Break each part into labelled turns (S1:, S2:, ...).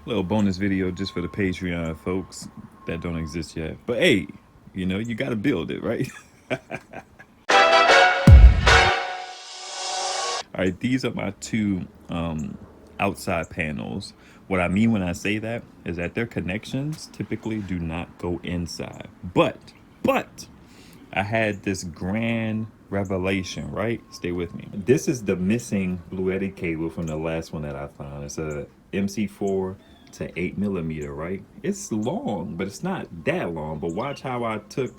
S1: Little bonus video just for the Patreon folks that don't exist yet. But hey, you got to build it, right? All right, these are my two outside panels. What I mean when I say that is that their connections typically do not go inside. But I had this grand revelation, right? Stay with me. This is the missing Bluetti cable from the last one that I found. It's a MC4 to 8 millimeter, right? It's long, but it's not that long. But watch how I took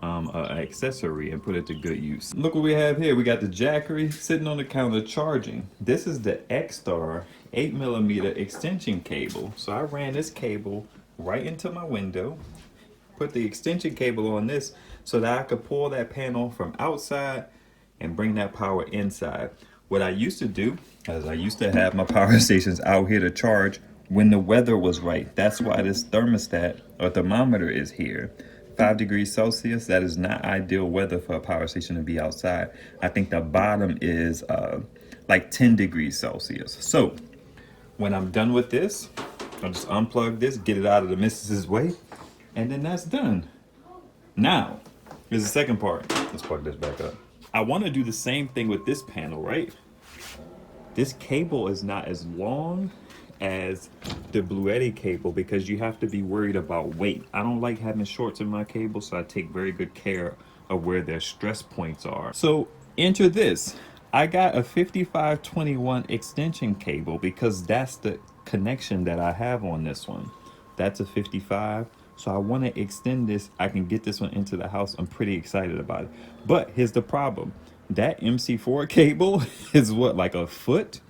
S1: an accessory and put it to good use. Look what we have here. We got the Jackery sitting on the counter charging. This is the X-Star 8 millimeter extension cable. So I ran this cable right into my window, put the extension cable on this so that I could pull that panel from outside and bring that power inside. What I used to do is I used to have my power stations out here to charge when the weather was right. That's why this thermostat or thermometer is here. 5 degrees Celsius, that is not ideal weather for a power station to be outside. I think the bottom is like 10 degrees Celsius. So when I'm done with this, I'll just unplug this, get it out of the missus's way, and then that's done. Now, here's the second part. Let's plug this back up. I want to do the same thing with this panel, right? This cable is not as long as the Bluetti cable because you have to be worried about weight. I don't like having shorts in my cable, so I take very good care of where their stress points are. So enter this. I got a 5521 extension cable because that's the connection that I have on this one. That's a 55. So I want to extend this. I can get this one into the house. I'm pretty excited about it. But here's the problem. That MC4 cable is what, like a foot?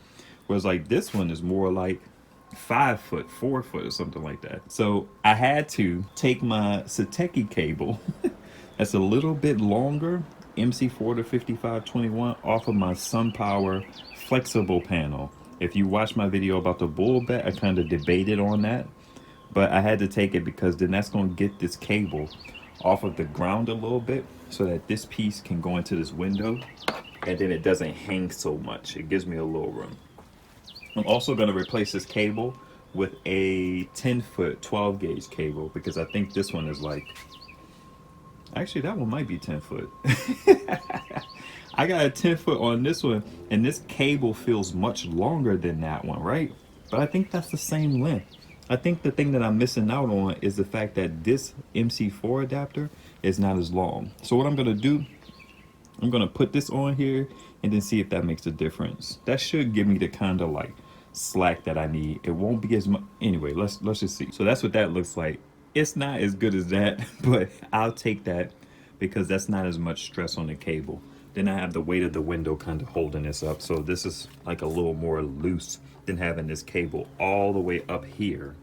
S1: Whereas like this one is more like 5 foot, 4 foot or something like that. So I had to take my Sateki cable that's a little bit longer, MC4 to 5521, off of my SunPower flexible panel. If you watch my video about the bull bat, I kind of debated on that. But I had to take it because then that's going to get this cable off of the ground a little bit so that this piece can go into this window and then it doesn't hang so much. It gives me a little room. I'm also going to replace this cable with a 10-foot 12 gauge cable because I think this one is like, actually that one might be 10 foot. I got a 10 foot on this one and this cable feels much longer than that one, right? But I think that's the same length. I think the thing that I'm missing out on is the fact that this MC4 adapter is not as long. So what I'm going to do, I'm going to put this on here and then see if that makes a difference. That should give me the kind of like slack that I need. It won't be as much. Anyway, let's just see. So that's what that looks like. It's not as good as that, but I'll take that because that's not as much stress on the cable. Then I have the weight of the window kind of holding this up. So this is like a little more loose than having this cable all the way up here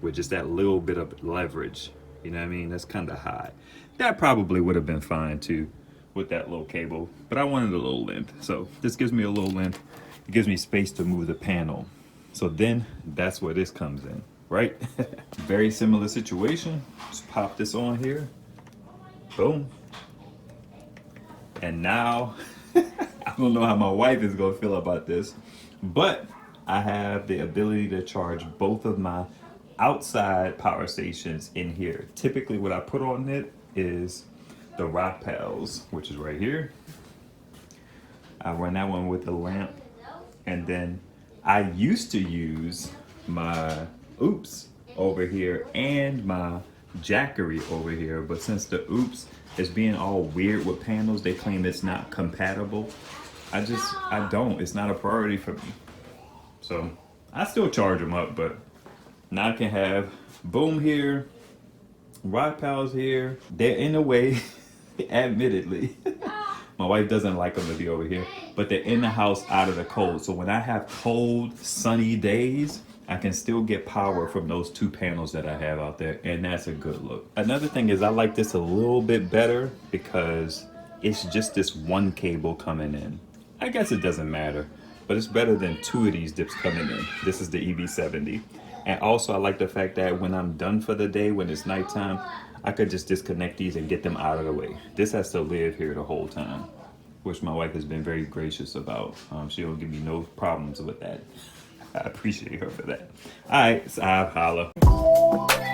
S1: with just that little bit of leverage. You know what I mean? That's kind of high. That probably would have been fine too with that little cable, but I wanted a little length. So this gives me a little length. It gives me space to move the panel. So then that's where this comes in, right? Very similar situation. Just pop this on here. Boom. And now, I don't know how my wife is gonna feel about this, but I have the ability to charge both of my outside power stations in here. Typically what I put on it is the rock pals, which is right here. I run that one with a lamp. And then I used to use my oops over here and my Jackery over here, but since the oops is being all weird with panels, they claim it's not compatible. I don't, it's not a priority for me. So I still charge them up, but now I can have boom here, rock pals here. They're in the way, admittedly. My wife doesn't like them to be over here, but they're in the house out of the cold. So when I have cold, sunny days, I can still get power from those two panels that I have out there, and that's a good look. Another thing is I like this a little bit better because it's just this one cable coming in. I guess it doesn't matter, but it's better than two of these dips coming in. This is the EV70. And also I like the fact that when I'm done for the day, when it's nighttime, I could just disconnect these and get them out of the way. This has to live here the whole time, which my wife has been very gracious about. She don't give me no problems with that. I appreciate her for that. All right, so I'll holla.